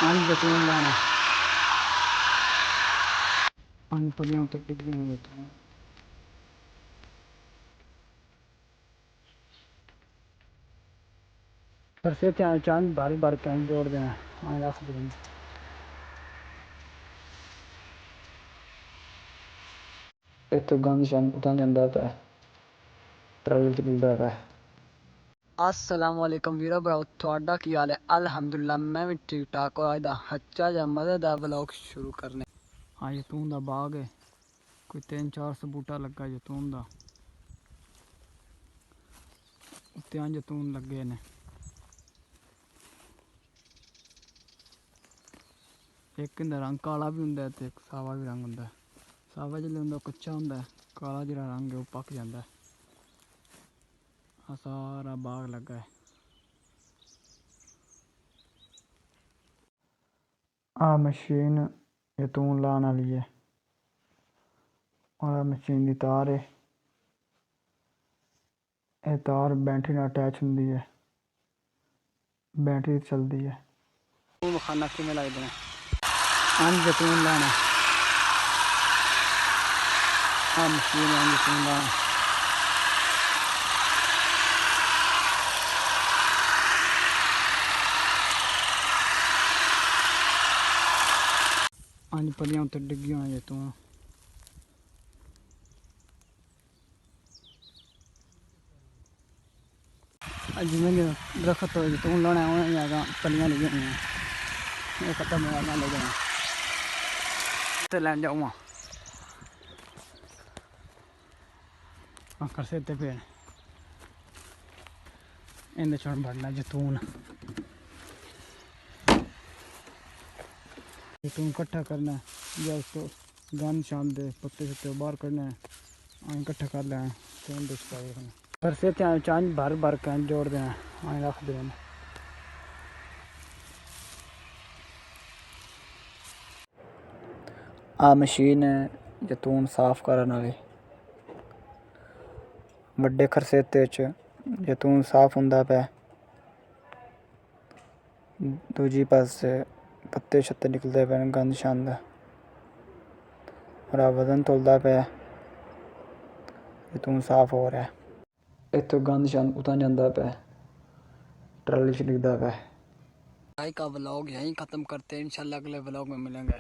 पानी जतून लाना पानी पलियों तक डिग्री में देता हूँ। पर से त्यान चांद बारी बार कैन जोड़ देना आए रख देना। इतो गंद शान उतां जांदा पै ट्रैवल च मिलदा पै। अस्सलामुअलैकुम वीरो भराओ, थोड़ा की हाल है? अल्हम्दुलिल्लाह मैं भी ठीक ठाक। और अज दा अच्छा जा मज़ेदार व्लॉग शुरू करने। हाँ जैतून दा बाग है, कोई 300-400 बूटा लगा जैतून दा। उत्ते जैतून लगे ने, एक इंदा रंग काला भी हुंदा ते एक सावा भी रंग हुंदा। सावा जिसले हुंदा कच्चा हुंदा, काला जिहड़ा रंग है वो पक जांदा। आ सारा बाग लगा है। आ मशीन जैतून लाने वाली है और मशीन की तार है। ये तार बैटरी नाल अटैच हुंदी है, बैटरी चलती है। खाना किमें लगते हैं जैतून लाना मशीन जैतून लाना। अज पलियां उत्ते डिग्गी होना जैतून। जिमें दरख्त जैतून लाने उन्हें पलियां लगी हुई हैं, खत्म होना ले जाना तो लैन जाऊँ कर सकते फिर इन छोड़ बढ़ना जैतून। जैतून कट्ठा करना है या उसको गंद शान दे पत्ते शत्ते बाहर करना है, आए कट्ठा कर लेना तो घर से चांद भर भर कैन जोड़ देना आए रख देना। आ मशीन है जैतून साफ करने वाली। वड्डे खरसेते च जैतून साफ हुंदा पै, दूजी पासे पत्ते शत्ते निकलदे पे गंद शंद और वजन तोलदा पे। जैतून साफ हो रहा है। इतो गंद शंद उतां जांदा पे ट्राली च निकलदा पे। आज का व्लॉग यहीं ख़त्म करते हैं, इंशाल्लाह अगले व्लॉग में मिलेंगे।